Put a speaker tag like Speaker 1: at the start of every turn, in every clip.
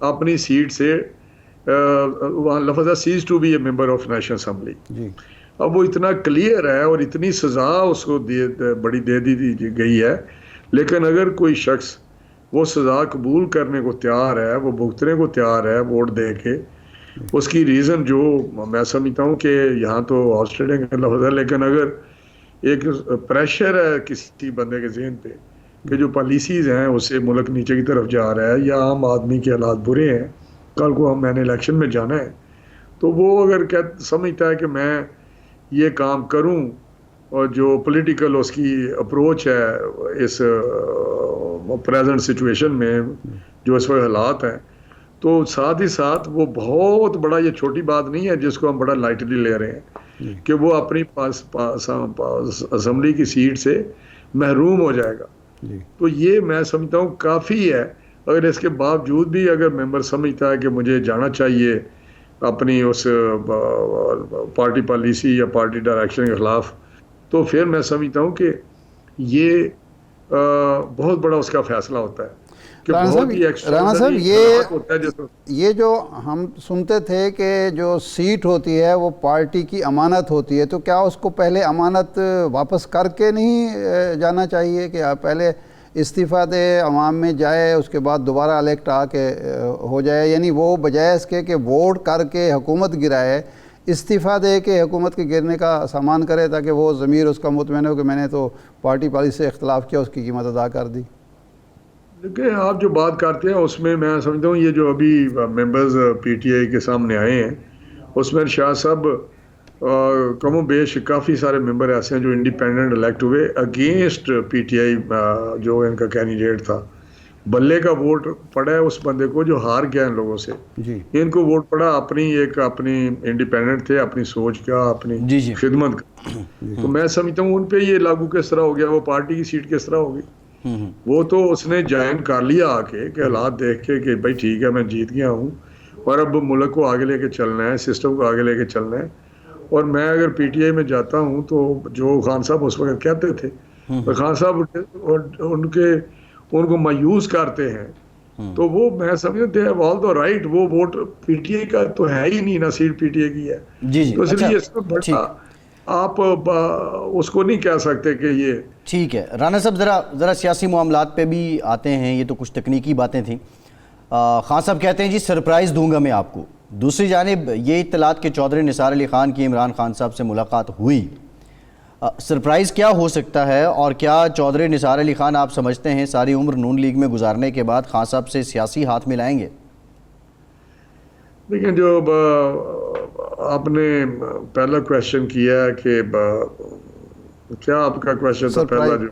Speaker 1: اپنی سیٹ سے وہاں لفظ ہے cease to be a member of national assembly.
Speaker 2: جی
Speaker 1: اب وہ اتنا کلیئر ہے اور اتنی سزا اس کو بڑی دے دی گئی ہے، لیکن اگر کوئی شخص وہ سزا قبول کرنے کو تیار ہے، وہ بھگتنے کو تیار ہے ووٹ دے کے، اس کی ریزن جو میں سمجھتا ہوں کہ یہاں تو آسٹریلیا کا لفظ ہے، لیکن اگر ایک پریشر ہے کسی بندے کے ذہن پہ کہ جو پالیسیز ہیں اس سے ملک نیچے کی طرف جا رہا ہے یا عام آدمی کے حالات برے ہیں، کل کو میں نے الیکشن میں جانا ہے، تو وہ اگر سمجھتا ہے کہ میں یہ کام کروں، اور جو پولیٹیکل اس کی اپروچ ہے اس پریزنٹ سچویشن میں جو اس وقت حالات ہیں، تو ساتھ ہی ساتھ وہ بہت بڑا، یہ چھوٹی بات نہیں ہے جس کو ہم بڑا لائٹلی لے رہے ہیں کہ وہ اپنی اسمبلی کی سیٹ سے محروم ہو جائے گا. تو یہ میں سمجھتا ہوں کافی ہے. اگر اس کے باوجود بھی اگر ممبر سمجھتا ہے کہ مجھے جانا چاہیے اپنی اس پارٹی پالیسی یا پارٹی ڈائریکشن کے خلاف، تو پھر میں سمجھتا ہوں کہ یہ بہت بڑا اس کا فیصلہ ہوتا ہے.
Speaker 2: رانا صاحب یہ جو ہم سنتے تھے کہ جو سیٹ ہوتی ہے وہ پارٹی کی امانت ہوتی ہے، تو کیا اس کو پہلے امانت واپس کر کے نہیں جانا چاہیے کہ آپ پہلے استعفیٰ دے، عوام میں جائے، اس کے بعد دوبارہ الیکٹ آ کے ہو جائے؟ یعنی وہ بجائے اس کے کہ ووٹ کر کے حکومت گرائے، استعفیٰ دے کے حکومت کے گرنے کا سامان کرے تاکہ وہ ضمیر اس کا مطمئن ہو کہ میں نے تو پارٹی پالیسی سے اختلاف کیا، اس کی قیمت ادا کر دی.
Speaker 1: دیکھیں آپ جو بات کرتے ہیں اس میں میں سمجھتا ہوں یہ جو ابھی ممبرز پی ٹی آئی کے سامنے آئے ہیں اس میں شاہ صاحب کم و بیش کافی سارے ممبر ایسے ہیں جو انڈیپینڈنٹ الیکٹ ہوئے اگینسٹ پی ٹی آئی جو ان کا کینڈیڈیٹ تھا. بلے کا ووٹ پڑا ہے اس بندے کو جو ہار گیا ان لوگوں سے. ان کو ووٹ پڑا اپنی انڈیپینڈنٹ تھے، اپنی سوچ کا، اپنی خدمت کا. تو میں سمجھتا ہوں ان پہ یہ لاگو کس طرح ہو گیا، وہ پارٹی کی سیٹ کس طرح ہوگی. وہ تو اس نے جوائن کر لیا آ کے کہ حالات دیکھ کے کہ بھائی ٹھیک ہے میں جیت گیا ہوں اور اب ملک کو آگے لے کے چلنا ہے، سسٹم کو آگے لے کے چلنا ہے. اور میں اگر پی ٹی آئی میں جاتا ہوں تو جو خان صاحب اس وقت کہتے تھے، خان صاحب ان کو مایوس کرتے ہیں، تو وہ میں سمجھتے ہیں آل دا رائٹ، وہ ووٹ پی ٹی آئی کا تو ہے ہی نہیں، نہ سیٹ پی ٹی آئی کی ہے. تو اس لیے اس میں بڑا آپ اس کو نہیں کہہ سکتے کہ یہ
Speaker 3: ٹھیک ہے. رانا صاحب ذرا سیاسی معاملات پہ بھی آتے ہیں، یہ تو کچھ تکنیکی باتیں تھیں. خان صاحب کہتے ہیں جی سرپرائز دوں گا میں آپ کو. دوسری جانب یہ اطلاعات کہ چودھری نثار علی خان کی عمران خان صاحب سے ملاقات ہوئی، سرپرائز کیا ہو سکتا ہے؟ اور کیا چودھری نثار علی خان آپ سمجھتے ہیں ساری عمر نون لیگ میں گزارنے کے بعد خان صاحب سے سیاسی ہاتھ ملائیں گے؟
Speaker 1: دیکھیں جو آپ نے پہلا کویشچن کیا ہے کہ کیا آپ کا کویشچن تھا پہلا جو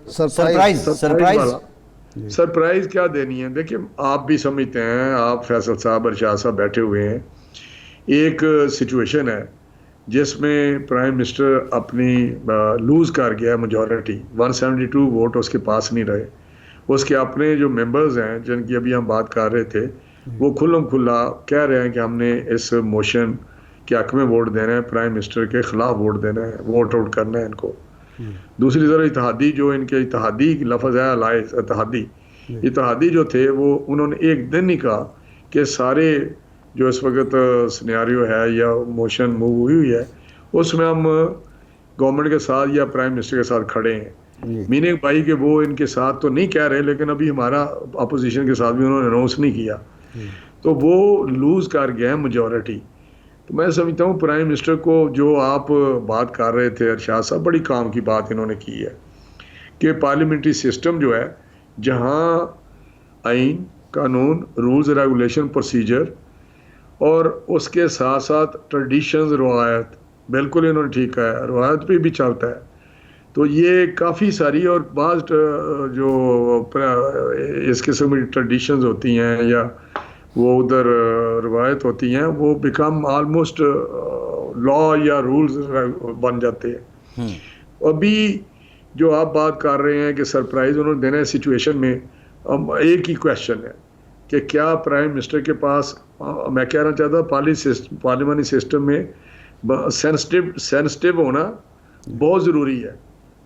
Speaker 1: سرپرائز کیا دینی ہے؟ دیکھیں آپ بھی سمجھتے ہیں، آپ فیصل صاحب ارشاد صاحب بیٹھے ہوئے ہیں، ایک سچویشن ہے جس میں پرائم منسٹر اپنی لوز کر گیا میجورٹی، 172 ووٹ اس کے پاس نہیں رہے. اس کے اپنے جو ممبرز ہیں جن کی ابھی ہم بات کر رہے تھے وہ کھلم کھلا کہہ رہے ہیں کہ ہم نے اس موشن کے حق میں ووٹ دینا ہے، پرائم منسٹر کے خلاف ووٹ دینا ہے، ووٹ آؤٹ کرنا ہے ان کو. دوسری طرف اتحادی جو ان کے اتحادی لفظ ہے الائنس اتحادی جو تھے وہ انہوں نے ایک دن ہی کہا کہ سارے جو اس وقت سینیریو ہے یا موشن موو ہوئی ہے اس میں ہم گورنمنٹ کے ساتھ یا پرائم منسٹر کے ساتھ کھڑے ہیں. میننگ بھائی کہ وہ ان کے ساتھ تو نہیں کہہ رہے، لیکن ابھی ہمارا اپوزیشن کے ساتھ بھی انہوں نے اناؤنس نہیں کیا، تو وہ لوز کر گئے ہیں میجورٹی. تو میں سمجھتا ہوں پرائم منسٹر کو جو آپ بات کر رہے تھے ارشاد صاحب، بڑی کام کی بات انہوں نے کی ہے کہ پارلیمنٹری سسٹم جو ہے جہاں آئین، قانون، رولز، ریگولیشن، پروسیجر اور اس کے ساتھ ساتھ ٹریڈیشنز، روایت، بالکل انہوں نے ٹھیک ہے، روایت پہ بھی چلتا ہے. تو یہ کافی ساری اور بعض جو اس قسم کی ٹریڈیشنز ہوتی ہیں یا وہ ادھر روایت ہوتی ہیں وہ بیکم آلموسٹ لا یا رولز بن جاتے ہیں. ابھی جو آپ بات کر رہے ہیں کہ سرپرائز انہوں نے دینا ہے سچویشن میں، ایک ہی کویشچن ہے کہ کیا پرائم منسٹر کے پاس، میں کہنا چاہتا پارلیمانی سسٹم میں سینسٹیو ہونا بہت ضروری ہے.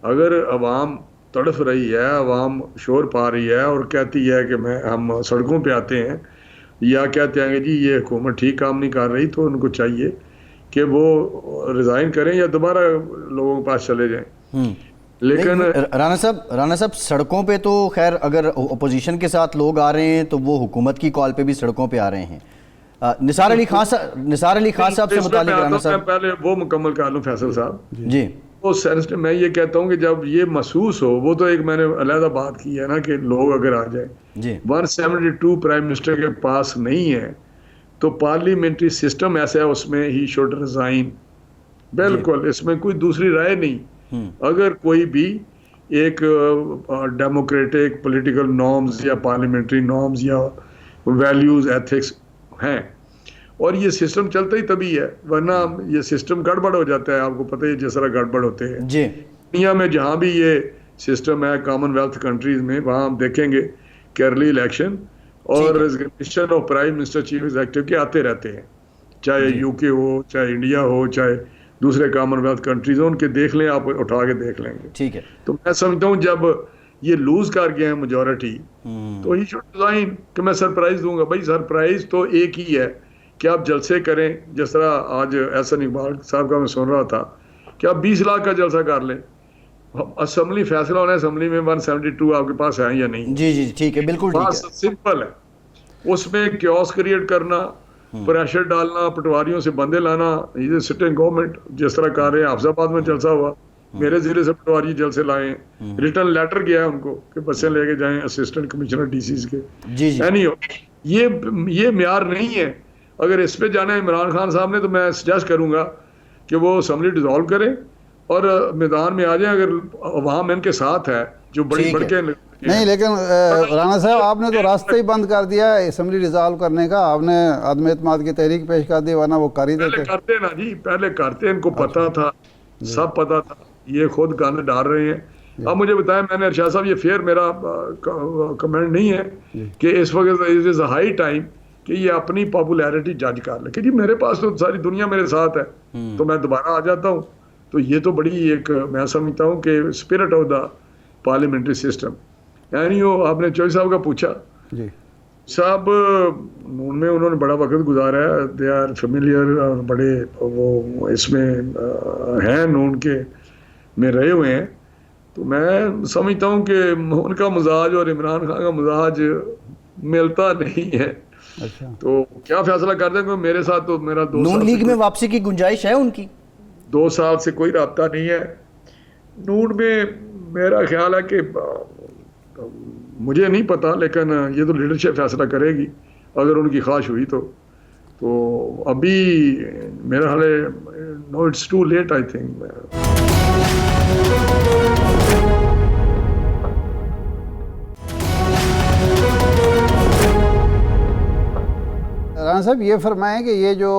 Speaker 1: اگر عوام تڑف رہی ہے، عوام شور پا رہی ہے اور کہتی ہے کہ ہم سڑکوں پہ آتے ہیں، یا کہتے ہیں کہ جی یہ حکومت ٹھیک کام نہیں کر رہی، تو ان کو چاہیے کہ وہ ریزائن کریں یا دوبارہ لوگوں کے پاس چلے جائیں. لیکن
Speaker 3: رانا صاحب سڑکوں پہ تو خیر اگر اپوزیشن کے ساتھ لوگ آ رہے ہیں تو وہ حکومت کی کال پہ بھی سڑکوں پہ آ رہے ہیں. نثار علی خان صاحب سے متعلق رانا صاحب
Speaker 1: پہلے وہ مکمل کر لوں فیصل صاحب
Speaker 3: جی.
Speaker 1: وہ سینس میں یہ کہتا ہوں کہ جب یہ محسوس ہو، وہ تو ایک میں نے علیحدہ بات کی ہے نا کہ لوگ اگر آ جائیں
Speaker 3: جی
Speaker 1: 172 پرائم منسٹر کے پاس نہیں ہے تو پارلیمنٹری سسٹم ایسا ہے اس میں ہی شوڈ ریزائن. بالکل اس میں کوئی دوسری رائے نہیں. اگر کوئی بھی ایک ڈیموکریٹک پولیٹیکل نارمز یا پارلیمنٹری نارمز یا ویلیوز ایتھکس ہیں اور یہ سسٹم چلتا ہی تبھی ہے، ورنہ یہ سسٹم گڑبڑ ہو جاتا ہے. آپ کو پتہ ہے جس طرح گڑبڑ ہوتے ہیں
Speaker 3: جی.
Speaker 1: دنیا میں جہاں بھی یہ سسٹم ہے کامن ویلتھ کنٹریز میں، وہاں ہم دیکھیں گے کہ ارلی الیکشن اور resignation of prime minister chief executive کے آتے رہتے ہیں، چاہے یو کے ہو، چاہے انڈیا ہو، چاہے دوسرے کامن ویلتھ کنٹریز ہوں. ان کے دیکھ لیں، آپ اٹھا کے دیکھ لیں گے.
Speaker 3: ٹھیک ہے.
Speaker 1: تو میں سمجھتا ہوں جب یہ لوز کر گئے ہیں میجورٹی تو ہی شوڈ ریزائن کہ میں سرپرائز دوں گا. بھائی سرپرائز تو ایک ہی ہے کہ آپ جلسے کریں، جس طرح آج احسن اقبال صاحب کا میں سن رہا تھا کہ آپ 20 لاکھ کا جلسہ کر لیں. اسمبلی فیصلہ ہونا ہے، اسمبلی میں 172 آپ کے پاس ہیں یا نہیں.
Speaker 3: جی جی ٹھیک ہے، بالکل ٹھیک ہے.
Speaker 1: سمپل ہے. اس میں کیوس کریٹ کرنا، پریشر ڈالنا، پٹواریوں سے بندے لانا، یہ سٹنگ گورنمنٹ جس طرح کر رہے ہیں. حافظ آباد میں جلسہ ہوا، میرے ضلع سے پٹواری جلسے لائے ہیں، ریٹرن لیٹر گیا ہے ان کو کہ بسیں لے کے جائیں اسسٹنٹ کمشنر ڈی سیز کے.
Speaker 3: جی جی
Speaker 1: یہ معیار نہیں ہے. اگر اس پہ جانا ہے عمران خان صاحب نے تو میں سجیسٹ کروں گا کہ وہ اسمبلی ڈیزالو کریں اور میدان میں آ جائیں. اگر عوام ان کے ساتھ ہے جو بڑی بڑھ کے
Speaker 2: نہیں، لیکن رانا صاحب آپ نے تو راستہ ہی بند کر دیا اسمبلی ڈیزالو کرنے کا. آپ نے عدم اعتماد کی تحریک پیش کر دی، ورنہ وہ کر ہی دیتے.
Speaker 1: کرتے نا جی، پہلے کرتے. ان کو پتا تھا، سب پتا تھا، یہ خود گند ڈال رہے ہیں. اب مجھے بتائیں، میں نے ارشاد صاحب یہ فیئر میرا کمنٹ نہیں ہے کہ اس وقت از اے ہائی ٹائم کہ یہ اپنی پاپولیرٹی جج کر لے کہ جی میرے پاس تو ساری دنیا میرے ساتھ ہے تو میں دوبارہ آ جاتا ہوں. تو یہ تو بڑی ایک میں سمجھتا ہوں کہ spirit of the parliamentary system. یعنی وہ آپ نے چوہدری صاحب کا پوچھا
Speaker 2: جی
Speaker 1: صاحب، نون میں انہوں نے بڑا وقت گزارا ہے، دے آر فیملیئر اور بڑے وہ اس میں ہیں، نون کے میں رہے ہوئے ہیں. تو میں سمجھتا ہوں کہ ان کا مزاج اور عمران خان کا مزاج ملتا نہیں ہے.
Speaker 2: اچھا،
Speaker 1: تو کیا فیصلہ کر دیں گے؟ میرے ساتھ تو میرا 2
Speaker 3: نون لیگ میں واپسی کی گنجائش ہے ان کی؟
Speaker 1: 2 سال سے کوئی رابطہ نہیں ہے نون میں. میرا خیال ہے کہ مجھے نہیں پتا، لیکن یہ تو لیڈرشپ فیصلہ کرے گی اگر ان کی خواہش ہوئی تو ابھی میرا خیال ہے no it's too late I think.
Speaker 2: Rana sahab یہ فرمائیں کہ یہ جو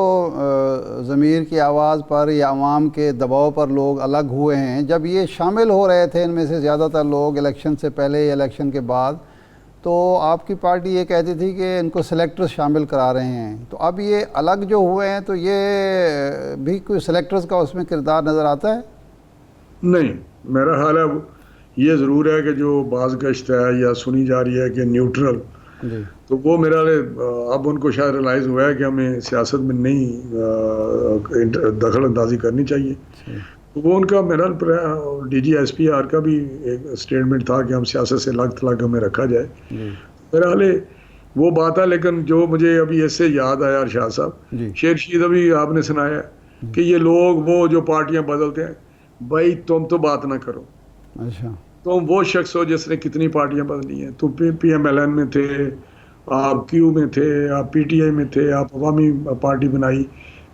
Speaker 2: ضمیر کی آواز پر یا عوام کے دباؤ پر لوگ الگ ہوئے ہیں، جب یہ شامل ہو رہے تھے ان میں سے زیادہ تر لوگ الیکشن سے پہلے یا الیکشن کے بعد، تو آپ کی پارٹی یہ کہتی تھی کہ ان کو سلیکٹرز شامل کرا رہے ہیں. تو اب یہ الگ جو ہوئے ہیں تو یہ بھی کوئی سلیکٹرز کا اس میں کردار نظر آتا ہے؟
Speaker 1: نہیں، میرا خیال ہے یہ ضرور ہے کہ جو بعض گشت ہے یا سنی جا رہی ہے کہ نیوٹرل، تو وہ میرا اب ان کو شاید ریلائز ہوا ہے کہ ہمیں سیاست میں نہیں دخل اندازی کرنی چاہیے. وہ ان کا میرا D G S P R کا بھی ایک اسٹیٹمنٹ تھا کہ ہم سیاست سے الگ تھلگ ہمیں رکھا جائے. میرا حال وہ بات ہے. لیکن جو مجھے ابھی اس سے یاد آیا ارشاد صاحب، شیر شید ابھی آپ نے سنایا کہ یہ لوگ وہ جو پارٹیاں بدلتے ہیں، بھائی تم تو بات نہ کرو.
Speaker 2: اچھا،
Speaker 1: تم وہ شخص ہو جس نے کتنی پارٹیاں بدلی ہیں. تم پی ایم ایل این میں تھے، آپ کیو میں تھے، آپ پی ٹی آئی میں تھے، آپ عوامی پارٹی بنائی.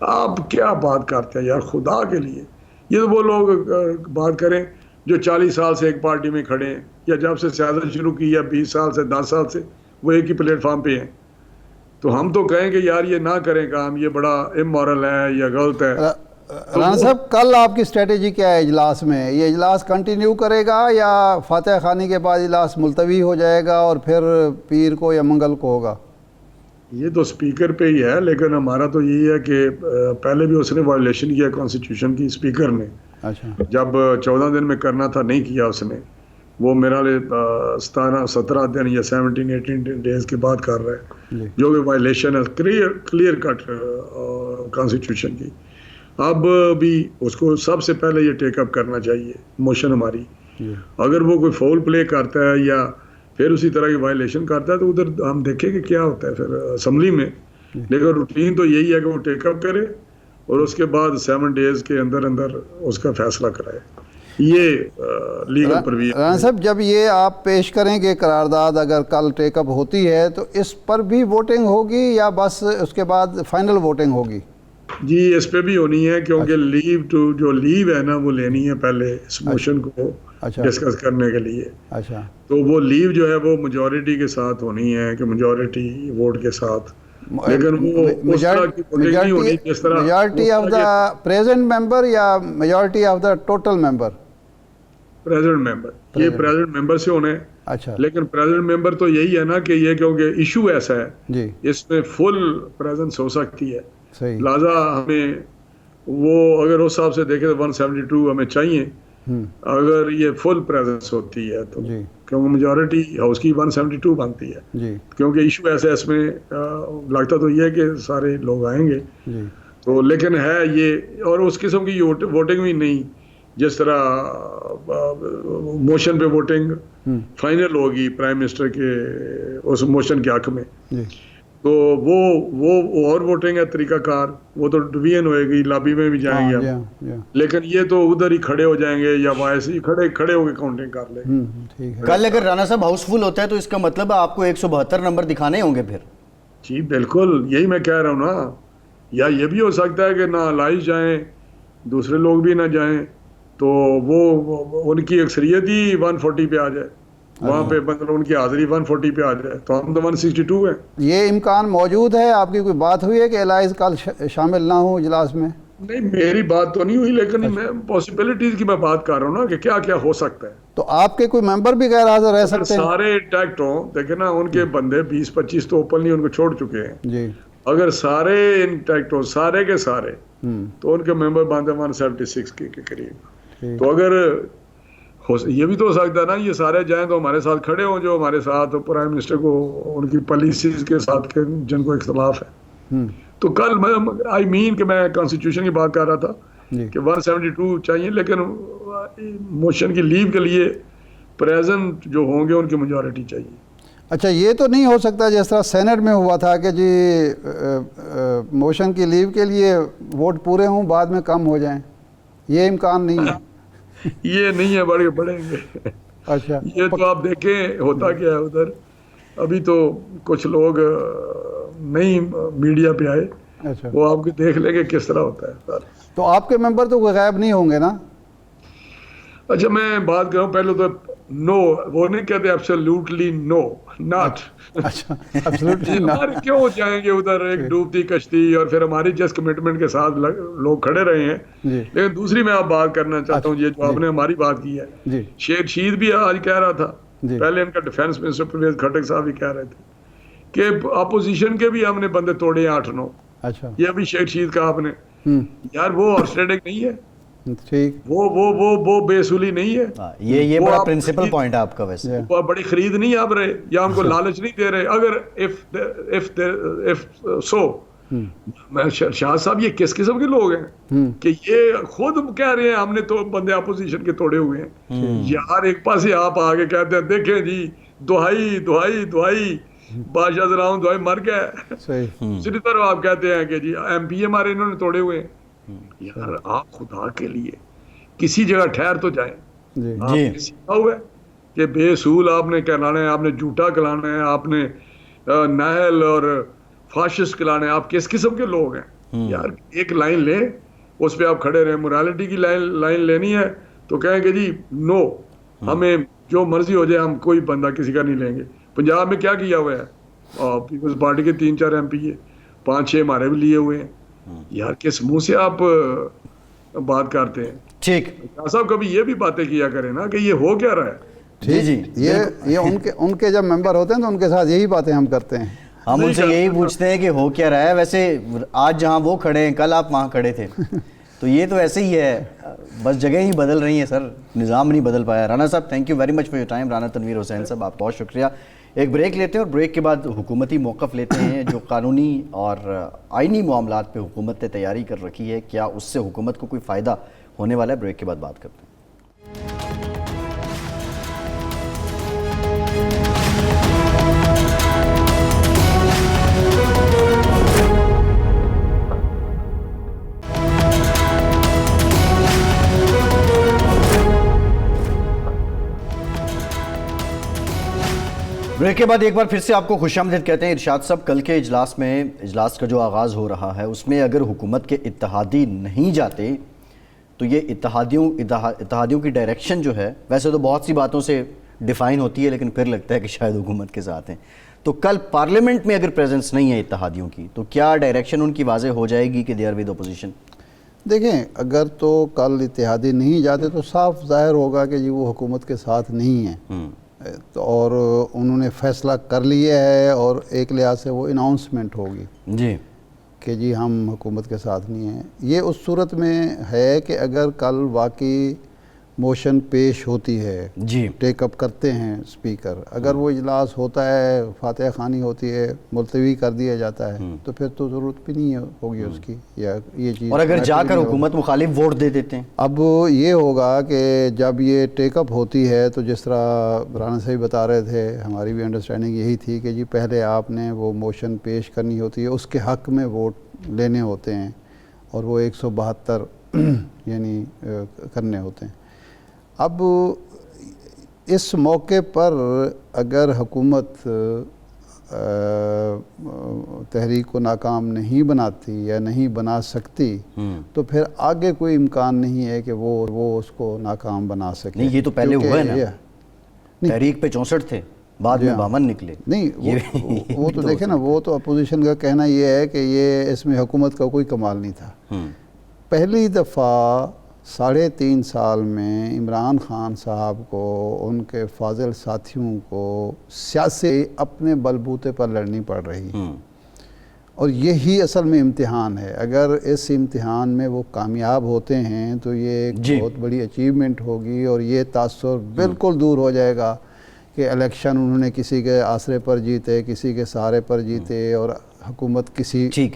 Speaker 1: آپ کیا بات کرتے ہیں یار خدا کے لیے. یہ تو وہ لوگ بات کریں جو 40 سال سے ایک پارٹی میں کھڑے ہیں، یا جب سے سیاست شروع کی یا 20 سال سے 10 سال سے وہ ایک ہی پلیٹ فارم پہ ہیں. تو ہم تو کہیں کہ یار یہ نہ کریں کام، یہ بڑا امورل ہے یا غلط ہے.
Speaker 2: رانا صاحب کل آپ کی اسٹریٹجی کیا ہے اجلاس میں؟ یہ اجلاس کنٹینیو کرے گا یا فاتح خوانی کے بعد اجلاس ملتوی ہو جائے گا اور پھر پیر کو یا منگل کو ہوگا؟
Speaker 1: یہ تو اسپیکر پہ ہی ہے، لیکن ہمارا تو یہی ہے کہ پہلے بھی اس نے وائلیشن کیا کانسٹیٹیوشن کی اسپیکر نے.
Speaker 2: اچھا،
Speaker 1: جب 14 دن میں کرنا تھا نہیں کیا اس نے. وہ میرا 17 دن یا 17-18 ڈیز کے بعد کر رہا ہے, جو کہ وائلیشن ہے کلیئر کٹ کانسٹیٹیوشن کی. اب بھی اس کو سب سے پہلے یہ ٹیک اپ کرنا چاہیے موشن ہماری. اگر وہ کوئی فاؤل پلے کرتا ہے یا پھر اسی طرح کی وائلیشن کرتا ہے تو ادھر ہم دیکھیں کہ کیا ہوتا ہے پھر اسمبلی میں. لیکن روٹین تو یہی ہے کہ وہ ٹیک اپ کرے اور اس کے بعد 7 ڈیز کے اندر اس کا فیصلہ کرائے. یہ لیگل پرویژن.
Speaker 2: رانا صاحب, جب یہ آپ پیش کریں کہ قرارداد اگر کل ٹیک اپ ہوتی ہے تو اس پر بھی ووٹنگ ہوگی یا بس اس کے بعد فائنل ووٹنگ ہوگی؟
Speaker 1: جی اس پہ بھی ہونی ہے, کیونکہ جو لیو ہے نا وہ لینی ہے پہلے اس موشن کو ڈسکس کرنے کے لیے.
Speaker 2: اچھا,
Speaker 1: تو وہ لیو جو ہے وہ میجورٹی کے ساتھ ہونی ہے کہ میجورٹی ووٹ کے ساتھ. لیکن وہ
Speaker 2: majority of the present member یا majority of the total member?
Speaker 1: Present member, یہ پریزنٹ ممبر سے ہونے.
Speaker 2: اچھا,
Speaker 1: لیکن پریزنٹ ممبر تو یہی ہے نا کہ یہ کیونکہ ایشو ایسا ہے
Speaker 2: جی
Speaker 1: اس میں فل پریزنس ہو سکتی ہے.
Speaker 2: صحیح,
Speaker 1: لہٰذا ہمیں وہ اگر اس حساب سے دیکھیں تو 172 ہمیں چاہیے اگر یہ فل پریزنس ہوتی ہے تو, کیونکہ میجورٹی ہاؤس کی 172 بنتی ہے.
Speaker 2: جی,
Speaker 1: کیونکہ ایشو ایسا ہے اس میں لگتا تو یہ ہے کہ سارے لوگ آئیں گے. تو لیکن ہے یہ, اور اس قسم کی ووٹنگ بھی نہیں جس طرح موشن پہ ووٹنگ فائنل ہوگی پرائم منسٹر کے اس موشن کے حق میں. تو وہ اور ووٹنگ ہے طریقہ کار, وہ تو ڈویژن ہوئے گی, لابی میں بھی جائیں گے ہم. لیکن یہ تو ادھر ہی کھڑے ہو جائیں گے یا وائس ہی کھڑے ہو کے کاؤنٹنگ کر لیں.
Speaker 3: کل اگر رانا صاحب ہاؤس فل ہوتا ہے تو اس کا مطلب ہے آپ کو 172 نمبر دکھانے ہوں گے پھر.
Speaker 1: جی بالکل, یہی میں کہہ رہا ہوں نا. یا یہ بھی ہو سکتا ہے کہ نہ لائز جائیں, دوسرے لوگ بھی نہ جائیں, تو وہ ان کی اکثریت ہی 140 پہ آ جائے, وہاں پہ مطلب ان کی حاضری 140 پہ آ جائے, تو ہم تو 162 ہیں.
Speaker 2: یہ امکان موجود ہے؟ آپ کی کوئی بات ہوئی ہے کہ الائز کل شامل نہ ہوں اجلاس میں؟
Speaker 1: نہیں, میری بات تو نہیں ہوئی, لیکن میں پاسبلٹیز کی میں بات کر رہا ہوں نا کہ کیا کیا ہو سکتا ہے.
Speaker 2: تو آپ کے کوئی ممبر بھی غیر حاضر رہ سکتے ہیں؟
Speaker 1: سارے انٹیکٹ ہوں, دیکھیں نا ان کے بندے 20-25 تو اوپنلی ان کو چھوڑ چکے ہیں.
Speaker 2: جی,
Speaker 1: اگر سارے انٹیکٹ ہوں سارے کے سارے تو ان کے ممبر باندھے 176 کے قریب. تو اگر یہ بھی تو ہو سکتا ہے نا یہ سارے جائیں تو ہمارے ساتھ کھڑے ہوں جو ہمارے ساتھ پرائم منسٹر کو ان کی پالیسیز کے ساتھ جن کو اختلاف ہے. تو کل کہ میں کانسٹیٹیوشن کی بات کر رہا تھا کہ 172 چاہیے, لیکن موشن کی لیو کے لیے پریزنٹ جو ہوں گے ان کی میجورٹی چاہیے.
Speaker 2: اچھا, یہ تو نہیں ہو سکتا جس طرح سینٹ میں ہوا تھا کہ جی موشن کی لیو کے لیے ووٹ پورے ہوں بعد میں کم ہو جائیں؟ یہ امکان نہیں ہے.
Speaker 1: یہ نہیں ہے, بڑھیں گے.
Speaker 2: اچھا,
Speaker 1: یہ تو آپ دیکھیں ہوتا کیا ہے ادھر. ابھی تو کچھ لوگ نہیں میڈیا پہ آئے,
Speaker 2: اچھا,
Speaker 1: وہ آپ کو دیکھ لیں گے کس طرح ہوتا ہے.
Speaker 2: تو آپ کے ممبر تو غائب نہیں ہوں گے نا؟
Speaker 1: اچھا, میں بات کروں پہلے تو نو, وہ نہیں کہتے ایبسلیوٹلی نو, ناٹ.
Speaker 2: اچھا, ایبسلیوٹلی
Speaker 1: ہمارے کیوں جائیں گے ادھر ایک ڈوبتی کشتی, اور پھر ہماری جس کمٹمنٹ کے ساتھ لوگ کھڑے رہے ہیں. لیکن دوسری میں آپ بات کرنا چاہتا ہوں, یہ جو آپ نے ہماری بات کی ہے, شیخ رشید بھی آج کہہ رہا تھا, پہلے ان کا ڈیفینس منسٹر پرویز خٹک صاحب بھی کہہ رہے تھے کہ اپوزیشن کے بھی ہم نے بندے توڑے 8-9.
Speaker 2: اچھا,
Speaker 1: یہ بھی شیخ رشید کا آپ نے, یار وہ آؤٹسٹینڈنگ نہیں ہے,
Speaker 2: ٹھیک,
Speaker 1: وہ بے اصولی نہیں ہے.
Speaker 3: یہ بڑا پرنسپل پوائنٹ ہے آپ کا. ویسے
Speaker 1: بڑی خرید نہیں آپ رہے یا ان کو لالچ نہیں دے رہے. اگر if so شاہ صاحب یہ کس قسم کے لوگ ہیں کہ یہ خود کہہ رہے ہیں ہم نے تو بندے اپوزیشن کے توڑے ہوئے ہیں. یار ایک پاس ہی آپ آگے کہتے ہیں دیکھیں جی دہائی دہائی دہائی بادشاہ زراؤں دہائی مر گئے. دوسری طرف آپ کہتے ہیں کہ جی ایم پی ہمارے انہوں نے توڑے ہوئے ہیں. یار آپ خدا کے لیے کسی جگہ ٹھہر تو جائیں. آپ نے سیکھا ہوا ہے کہ بے اصول آپ نے کہلانا ہے, آپ نے جھوٹا کہلانا ہے, آپ نے نااہل اور فاشسٹ کہلانا ہے. آپ کس قسم کے لوگ ہیں یار؟ ایک لائن لیں, اس پہ آپ کھڑے رہیں. موریلٹی کی لائن لینی ہے تو کہیں کہ جی نو, ہمیں جو مرضی ہو جائے ہم کوئی بندہ کسی کا نہیں لیں گے. پنجاب میں کیا کیا ہوا ہے, پیپلز پارٹی کے 3-4 ایم پی ہے, 5-6 ہمارے بھی لیے ہوئے ہیں. یار کس منہ سے آپ بات کرتے ہیں؟
Speaker 3: ٹھیک
Speaker 1: صاحب کبھی یہ بھی باتیں کیا کریں نا کہ یہ ہو کیا رہا ہے.
Speaker 3: جی
Speaker 2: یہ ان کے جب ممبر ہوتے ہیں تو ان کے ساتھ یہی باتیں ہم کرتے ہیں.
Speaker 3: ہم ان سے یہی پوچھتے ہیں کہ ہو کیا رہا ہے. ویسے آج جہاں وہ کھڑے ہیں کل آپ وہاں کھڑے تھے, تو یہ تو ایسے ہی ہے, بس جگہ ہی بدل رہی ہیں سر, نظام نہیں بدل پایا. Rana sahab thank you very much for your time. Rana Tanveer Hussain sahab آپ بہت شکریہ. ایک بریک لیتے ہیں اور بریک کے بعد حکومتی موقف لیتے ہیں. جو قانونی اور آئینی معاملات پہ حکومت نے تیاری کر رکھی ہے, کیا اس سے حکومت کو کوئی فائدہ ہونے والا ہے؟ بریک کے بعد بات کرتے ہیں. بریک کے بعد ایک بار پھر سے آپ کو خوش آمدید کہتے ہیں. ارشاد صاحب, کل کے اجلاس کا جو آغاز ہو رہا ہے اس میں اگر حکومت کے اتحادی نہیں جاتے تو یہ اتحادیوں کی ڈائریکشن جو ہے ویسے تو بہت سی باتوں سے ڈیفائن ہوتی ہے, لیکن پھر لگتا ہے کہ شاید حکومت کے ساتھ ہیں. تو کل پارلیمنٹ میں اگر پریزنس نہیں ہے اتحادیوں کی تو کیا ڈائریکشن ان کی واضح ہو جائے گی کہ دے آر ود اپوزیشن؟
Speaker 2: دیکھیں, اگر تو کل اتحادی نہیں جاتے تو صاف ظاہر ہوگا کہ جی وہ حکومت کے ساتھ نہیں ہیں, اور انہوں نے فیصلہ کر لیا ہے اور ایک لحاظ سے وہ اناؤنسمنٹ ہوگی
Speaker 3: جی
Speaker 2: کہ جی ہم حکومت کے ساتھ نہیں ہیں. یہ اس صورت میں ہے کہ اگر کل واقعی موشن پیش ہوتی ہے,
Speaker 3: جی
Speaker 2: ٹیک اپ کرتے ہیں اسپیکر, اگر وہ اجلاس ہوتا ہے, فاتحہ خوانی ہوتی ہے, ملتوی کر دیا جاتا ہے, تو پھر تو ضرورت بھی نہیں ہوگی اس کی, یا یہ چیز.
Speaker 3: اور اگر جا کر حکومت مخالف ووٹ دے دیتے ہیں,
Speaker 2: اب یہ ہوگا کہ جب یہ ٹیک اپ ہوتی ہے تو جس طرح رانا صاحب بتا رہے تھے, ہماری بھی انڈرسٹینڈنگ یہی تھی کہ جی پہلے آپ نے وہ موشن پیش کرنی ہوتی ہے, اس کے حق میں ووٹ لینے ہوتے ہیں, اور وہ 172 یعنی کرنے ہوتے ہیں. اب اس موقع پر اگر حکومت تحریک کو ناکام نہیں بناتی یا نہیں بنا سکتی تو پھر آگے کوئی امکان نہیں ہے کہ وہ اس کو ناکام بنا سکے.
Speaker 3: نہیں, یہ تو پہلے ہوا ہے نا, تحریک پہ 64 تھے, بعد میں 52 نکلے.
Speaker 2: نہیں, وہ تو دیکھیں نا, وہ تو اپوزیشن کا کہنا یہ ہے کہ یہ اس میں حکومت کا کوئی کمال نہیں تھا. پہلی دفعہ 3.5 سال میں عمران خان صاحب کو, ان کے فاضل ساتھیوں کو سیاسی اپنے بلبوتے پر لڑنی پڑ رہی, اور یہی اصل میں امتحان ہے. اگر اس امتحان میں وہ کامیاب ہوتے ہیں تو یہ ایک بہت بڑی اچیومنٹ ہوگی, اور یہ تاثر بالکل دور ہو جائے گا کہ الیکشن انہوں نے کسی کے آسرے پر جیتے, کسی کے سہارے پر جیتے, اور حکومت کسی کے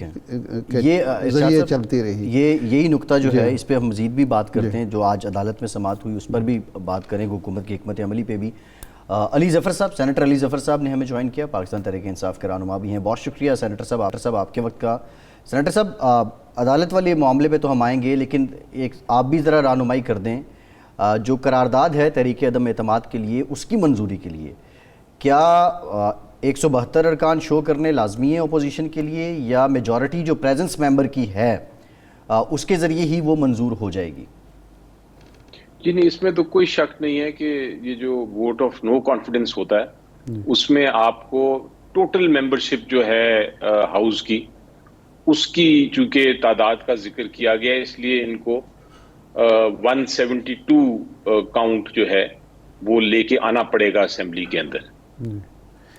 Speaker 2: ذریعے چلتی رہی.
Speaker 3: یہی نقطہ جو ہے اس پہ ہم مزید بھی بات کرتے ہیں. جو آج عدالت میں سماعت ہوئی اس پر بھی بات کریں گے, حکومت کی حکمت عملی پہ بھی. علی ظفر صاحب, سینیٹر علی ظفر صاحب نے ہمیں جوائن کیا, پاکستان تحریک انصاف کے رہنما بھی ہیں. بہت شکریہ سینیٹر صاحب آپ کے وقت کا. سینیٹر صاحب, عدالت والے معاملے پہ تو ہم آئیں گے, لیکن ایک آپ بھی ذرا رہنمائی کر دیں. جو قرارداد ہے تحریک عدم اعتماد کے لیے, اس کی منظوری کے لیے کیا 172 ارکان شو کرنے لازمی ہیں اپوزیشن کے لیے, یا میجورٹی جو پریزنس ممبر کی ہے اس کے ذریعے ہی وہ منظور ہو جائے گی؟
Speaker 4: جی نہیں, اس میں تو کوئی شک نہیں ہے کہ یہ جو ووٹ آف نو کانفیڈنس ہوتا ہے اس میں آپ کو ٹوٹل ممبرشپ جو ہے ہاؤس کی, اس کی چونکہ تعداد کا ذکر کیا گیا ہے, اس لیے ان کو 172 کاؤنٹ جو ہے وہ لے کے آنا پڑے گا اسمبلی کے اندر.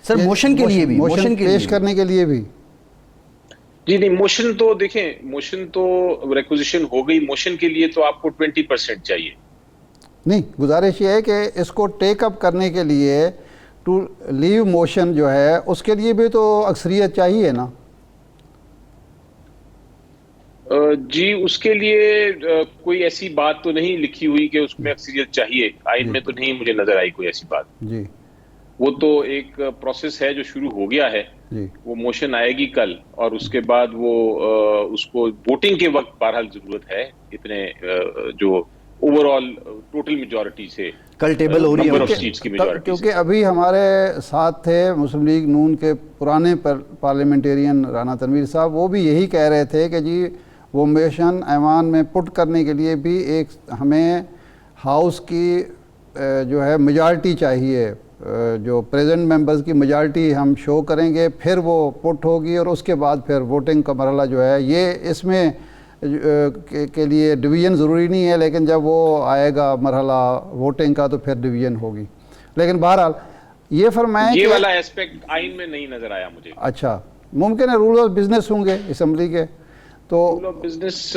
Speaker 3: سر موشن کے لیے بھی,
Speaker 2: موشن پیش کرنے کے لیے بھی
Speaker 4: جی نہیں, موشن تو دیکھیں, موشن تو ریکوزیشن ہو گئی, موشن کے لیے تو آپ کو 20% چاہیے.
Speaker 2: نہیں, گزارش یہ ہے کہ اس کو ٹیک اپ کرنے کے لیے ٹو لیو موشن جو ہے اس کے لیے بھی تو اکثریت چاہیے نا.
Speaker 4: جی, اس کے لیے کوئی ایسی بات تو نہیں لکھی ہوئی کہ اس میں اکثریت چاہیے, آئین میں تو نہیں مجھے نظر آئی کوئی ایسی بات.
Speaker 2: جی,
Speaker 4: وہ تو ایک پروسیس ہے جو شروع ہو گیا ہے. وہ موشن آئے گی کل, اور اس کے بعد وہ اس کو ووٹنگ کے وقت بہرحال ضرورت ہے اتنے جو اوور آل ٹوٹل میجورٹی سے
Speaker 3: کل ٹیبل ہو رہی
Speaker 4: ہے,
Speaker 2: کیونکہ ابھی ہمارے ساتھ تھے مسلم لیگ نون کے پرانے پارلیمنٹیرین رانا تنویر صاحب, وہ بھی یہی کہہ رہے تھے کہ جی وہ موشن ایوان میں پٹ کرنے کے لیے بھی ایک ہمیں ہاؤس کی جو ہے میجارٹی چاہیے, جو پریزنٹ ممبرز کی میجارٹی ہم شو کریں گے, پھر وہ پٹ ہوگی, اور اس کے بعد پھر ووٹنگ کا مرحلہ جو ہے, یہ اس میں کے لیے ڈویژن ضروری نہیں ہے, لیکن جب وہ آئے گا مرحلہ ووٹنگ کا تو پھر ڈویژن ہوگی. لیکن بہرحال یہ فرمائیں
Speaker 4: یہ والا ایسپیکٹ آئین میں نہیں نظر آیا مجھے.
Speaker 2: اچھا, ممکن ہے رول آف بزنس ہوں گے اسمبلی کے, تو
Speaker 4: رول آف بزنس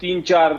Speaker 4: 3-4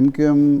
Speaker 2: MQM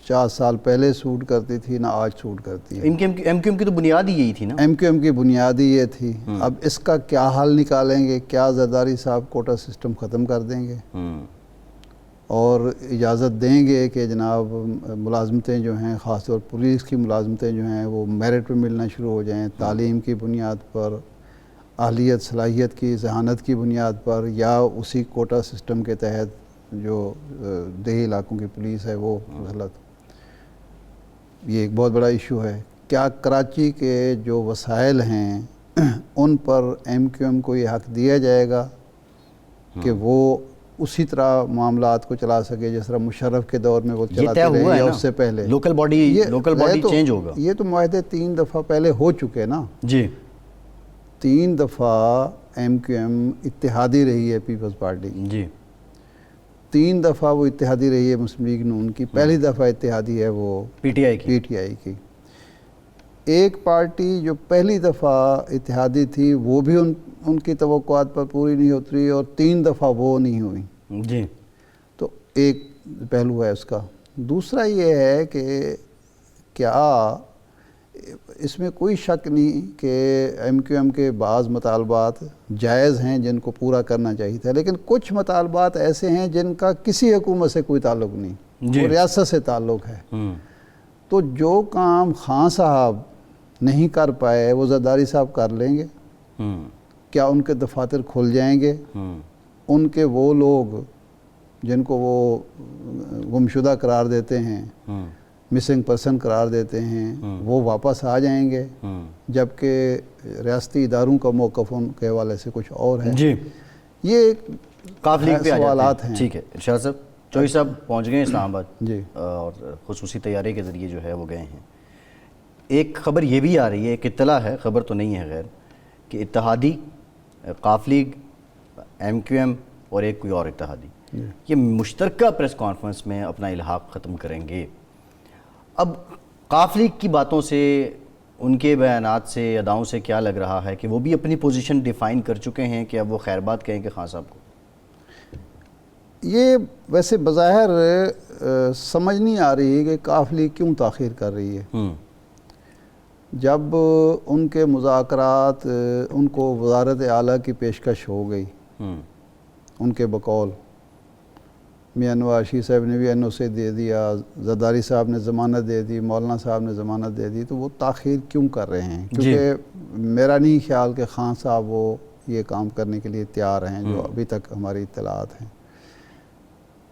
Speaker 2: 50 سال پہلے سوٹ کرتی تھی نہ آج سوٹ کرتی ہے.
Speaker 3: ایم کیو ایم کی تو بنیاد ہی یہی تھی نا.
Speaker 2: ایم کیو ایم کی بنیاد ہی یہ تھی. اب اس کا کیا حل نکالیں گے؟ کیا زرداری صاحب کوٹا سسٹم ختم کر دیں گے اور اجازت دیں گے کہ جناب ملازمتیں جو ہیں، خاص طور پولیس کی ملازمتیں جو ہیں وہ میرٹ پہ ملنا شروع ہو جائیں، تعلیم کی بنیاد پر، اہلیت صلاحیت کی ذہانت کی بنیاد پر، یا اسی کوٹا سسٹم کے تحت جو دیہی علاقوں کی پولیس ہے وہ غلط. یہ ایک بہت بڑا ایشو ہے. کیا کراچی کے جو وسائل ہیں ان پر ایم کیو ایم کو یہ حق دیا جائے گا کہ وہ اسی طرح معاملات کو چلا سکے جس طرح مشرف کے دور میں وہ چلاتے رہے یا اس سے پہلے؟
Speaker 3: لوکل باڈی چینج ہوگا.
Speaker 2: یہ تو معاہدے 3 دفعہ پہلے ہو چکے نا
Speaker 3: جی.
Speaker 2: 3 دفعہ ایم کیو ایم اتحادی رہی ہے پیپلز پارٹی.
Speaker 3: جی.
Speaker 2: 3 دفعہ وہ اتحادی رہی ہے مسلم لیگ نون کی. پہلی دفعہ اتحادی ہے وہ
Speaker 3: پی ٹی آئی کی.
Speaker 2: ایک پارٹی جو پہلی دفعہ اتحادی تھی وہ بھی ان کی توقعات پر پوری نہیں اتری اور 3 دفعہ وہ نہیں ہوئی.
Speaker 3: جی.
Speaker 2: تو ایک پہلو ہے اس کا. دوسرا یہ ہے کہ کیا اس میں کوئی شک نہیں کہ ایم کیو ایم کے بعض مطالبات جائز ہیں جن کو پورا کرنا چاہیے تھا، لیکن کچھ مطالبات ایسے ہیں جن کا کسی حکومت سے کوئی تعلق نہیں، وہ ریاست سے تعلق ہے. تو جو کام خان صاحب نہیں کر پائے وہ زرداری صاحب کر لیں گے. کیا ان کے دفاتر کھل جائیں گے؟ ان کے وہ لوگ جن کو وہ گمشدہ قرار دیتے ہیں، مسنگ پرسن قرار دیتے ہیں، وہ واپس آ جائیں گے؟ جبکہ ریاستی اداروں کا موقف ان کے حوالے سے کچھ اور ہے.
Speaker 3: جی.
Speaker 2: یہ
Speaker 3: کافی
Speaker 2: سوالات ہیں.
Speaker 3: ٹھیک ہے. ارشاد صاحب، چوہی صاحب پہنچ گئے اسلام آباد
Speaker 2: جی،
Speaker 3: اور خصوصی تیاری کے ذریعے جو ہے وہ گئے ہیں. ایک خبر یہ بھی آ رہی ہے، ایک اطلاع ہے، خبر تو نہیں ہے غیر، کہ اتحادی، قاف لیگ، ایم کیو ایم اور ایک کوئی اور اتحادی یہ مشترکہ پریس کانفرنس میں اپنا الحاق ختم کریں گے. اب قاف لیگ کی باتوں سے، ان کے بیانات سے، اداؤں سے کیا لگ رہا ہے کہ وہ بھی اپنی پوزیشن ڈیفائن کر چکے ہیں کہ اب وہ خیر بات کہیں گے خان صاحب کو؟
Speaker 2: یہ ویسے بظاہر سمجھ نہیں آ رہی کہ قاف لیگ کیوں تاخیر کر رہی ہے. جب ان کے مذاکرات ان کو وزارت اعلیٰ کی پیشکش ہو گئی، ان کے بقول میاں نواز شریف صاحب نے بھی این او سی دے دیا، زرداری صاحب نے ضمانت دے دی، مولانا صاحب نے ضمانت دے دی، تو وہ تاخیر کیوں کر رہے ہیں؟ کیونکہ میرا نہیں خیال کہ خان صاحب وہ یہ کام کرنے کے لیے تیار ہیں جو ابھی تک ہماری اطلاعات ہیں.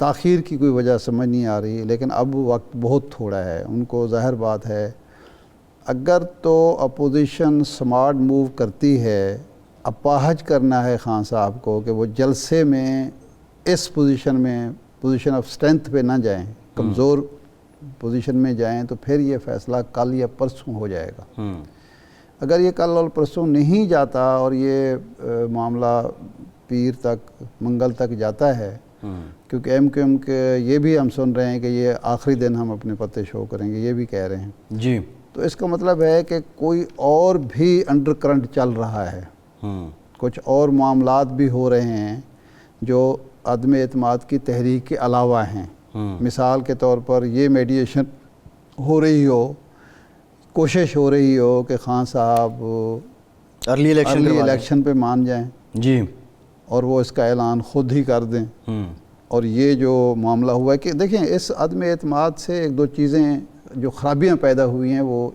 Speaker 2: تاخیر کی کوئی وجہ سمجھ نہیں آ رہی، لیکن اب وقت بہت تھوڑا ہے. ان کو ظاہر بات ہے اگر تو اپوزیشن سمارٹ موو کرتی ہے، اپاہج کرنا ہے خان صاحب کو کہ وہ جلسے میں اس پوزیشن آف اسٹرینتھ پہ نہ جائیں، کمزور پوزیشن میں جائیں، تو پھر یہ فیصلہ کل یا پرسوں ہو جائے گا. اگر یہ کل اور پرسوں نہیں جاتا اور یہ معاملہ پیر تک، منگل تک جاتا ہے، کیونکہ ایم کیو ایم کے یہ بھی ہم سن رہے ہیں کہ یہ آخری دن ہم اپنے پتے شو کریں گے، یہ بھی کہہ رہے ہیں.
Speaker 3: جی.
Speaker 2: تو اس کا مطلب ہے کہ کوئی اور بھی انڈر کرنٹ چل رہا ہے، کچھ اور معاملات بھی ہو رہے ہیں جو عدم اعتماد کی تحریک کے علاوہ ہیں. مثال کے طور پر یہ میڈیشن ہو رہی ہو، کوشش ہو رہی ہو کہ خان صاحب
Speaker 3: ارلی
Speaker 2: الیکشن پہ مان جائیں
Speaker 3: جی،
Speaker 2: اور وہ اس کا اعلان خود ہی کر دیں. اور یہ جو معاملہ ہوا ہے کہ دیکھیں اس عدم اعتماد سے ایک دو چیزیں جو خرابیاں پیدا ہوئی ہیں وہ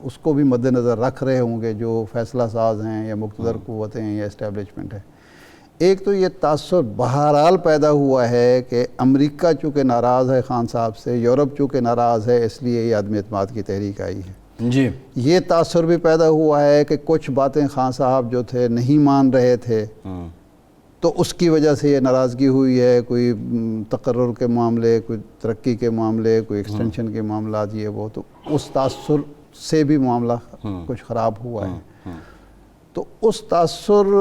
Speaker 2: اس کو بھی مد نظر رکھ رہے ہوں گے جو فیصلہ ساز ہیں یا مقتدر قوتیں ہیں یا اسٹیبلشمنٹ ہے. ایک تو یہ تاثر بہرحال پیدا ہوا ہے کہ امریکہ چونکہ ناراض ہے خان صاحب سے، یورپ چونکہ ناراض ہے، اس لیے یہ عدم اعتماد کی تحریک آئی ہے.
Speaker 3: جی.
Speaker 2: یہ تاثر بھی پیدا ہوا ہے کہ کچھ باتیں خان صاحب جو تھے نہیں مان رہے تھے، تو اس کی وجہ سے یہ ناراضگی ہوئی ہے. کوئی تقرر کے معاملے، کوئی ترقی کے معاملے، کوئی ایکسٹینشن کے معاملات، یہ وہ، تو اس تاثر سے بھی معاملہ کچھ خراب ہوا ہے. تو اس تاثر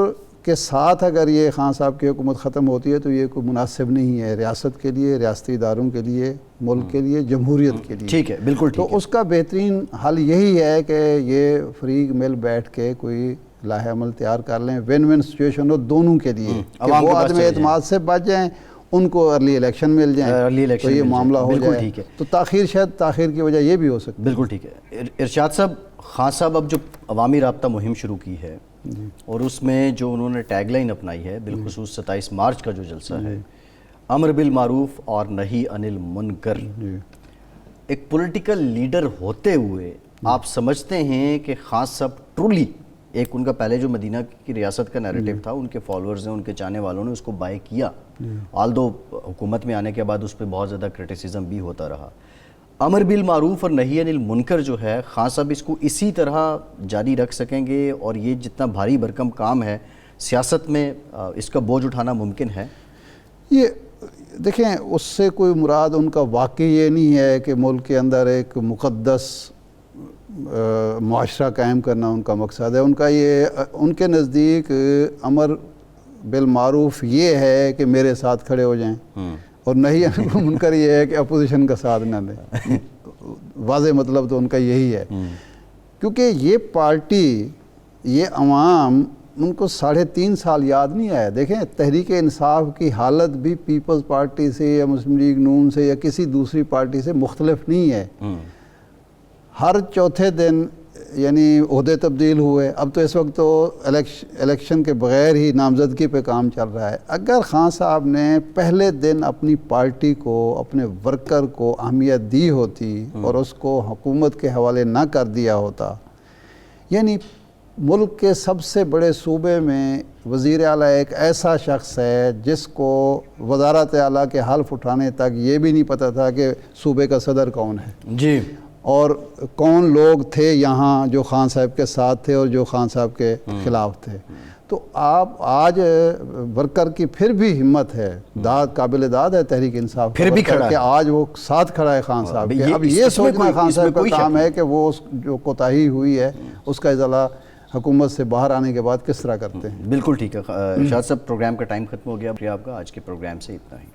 Speaker 2: کے ساتھ اگر یہ خان صاحب کی حکومت ختم ہوتی ہے تو یہ کوئی مناسب نہیں ہے ریاست کے لیے، ریاستی اداروں کے لیے، ملک کے لیے، جمہوریت کے لیے.
Speaker 3: ٹھیک ہے، بالکل ٹھیک ہے.
Speaker 2: تو اس کا بہترین حل یہی ہے کہ یہ فریق مل بیٹھ کے کوئی لاہ عمل تیار کر لیں، ون ون سچویشن ہو دونوں کے لیے، کہ وہ عدم اعتماد سے بچ جائیں، ان کو ارلی الیکشن مل جائیں
Speaker 3: ارلی الیکشن
Speaker 2: تو یہ معاملہ ہو
Speaker 3: بالکل
Speaker 2: جائے.
Speaker 3: ٹھیک ہے.
Speaker 2: تو تاخیر شاید تاخیر کی وجہ یہ بھی ہو سکتی ہے.
Speaker 3: بالکل ٹھیک ہے. ارشاد صاحب، خان صاحب اب جو عوامی رابطہ مہم شروع کی ہے اور اس میں جو انہوں نے ٹیگ لائن اپنائی ہے بالخصوص 27 مارچ کا جو جلسہ ہے، امر بالمعروف اور نہی عن المنکر، ایک پولیٹیکل لیڈر ہوتے ہوئے آپ سمجھتے ہیں کہ خان صاحب ٹرولی ایک ان کا پہلے جو مدینہ کی ریاست کا نیریٹو تھا، ان کے فالورز نے، ان کے چاہنے والوں نے اس کو بائی کیا، آلدو حکومت میں آنے کے بعد اس پہ بہت زیادہ کرٹیسزم بھی ہوتا رہا. امر بالمعروف اور نہی عن المنکر جو ہے، خان صاحب اس کو اسی طرح جاری رکھ سکیں گے اور یہ جتنا بھاری بھرکم کام ہے سیاست میں اس کا بوجھ اٹھانا ممکن ہے؟
Speaker 2: یہ دیکھیں، اس سے کوئی مراد ان کا واقعی یہ نہیں ہے کہ ملک کے اندر ایک مقدس معاشرہ قائم کرنا ان کا مقصد ہے. ان کا یہ، ان کے نزدیک امر بالمعروف یہ ہے کہ میرے ساتھ کھڑے ہو جائیں، اور نہی عن المنکر یہ ہے کہ اپوزیشن کا ساتھ نہ لیں. واضح مطلب تو ان کا یہی ہے. کیونکہ یہ پارٹی، یہ عوام، ان کو 3.5 سال یاد نہیں آیا. دیکھیں، تحریک انصاف کی حالت بھی پیپلز پارٹی سے یا مسلم لیگ نون سے یا کسی دوسری پارٹی سے مختلف نہیں ہے. ہر چوتھے دن یعنی عہدے تبدیل ہوئے. اب تو اس وقت تو الیکشن کے بغیر ہی نامزدگی پہ کام چل رہا ہے. اگر خان صاحب نے پہلے دن اپنی پارٹی کو، اپنے ورکر کو اہمیت دی ہوتی اور اس کو حکومت کے حوالے نہ کر دیا ہوتا، یعنی ملک کے سب سے بڑے صوبے میں وزیر اعلیٰ ایک ایسا شخص ہے جس کو وزارت اعلیٰ کے حلف اٹھانے تک یہ بھی نہیں پتہ تھا کہ صوبے کا صدر کون ہے
Speaker 3: جی،
Speaker 2: اور کون لوگ تھے یہاں جو خان صاحب کے ساتھ تھے اور جو خان صاحب کے خلاف تھے. تو آپ آج ورکر کی پھر بھی ہمت ہے، قابل داد ہے تحریک انصاف
Speaker 3: پھر بھی کھڑا ہے
Speaker 2: کہ آج وہ ساتھ کھڑا ہے خان صاحب کے. اب یہ
Speaker 3: اس میں
Speaker 2: سوچنا خان صاحب کا کام ہے
Speaker 3: نہیں.
Speaker 2: کہ وہ جو کوتاہی ہوئی ہے اس کا ازالہ حکومت سے باہر آنے کے بعد کس طرح کرتے ہیں.
Speaker 3: بالکل ٹھیک ہے. ارشاد صاحب، پروگرام کا ٹائم ختم ہو گیا. آپ کا آج کے پروگرام سے اتنا ہی.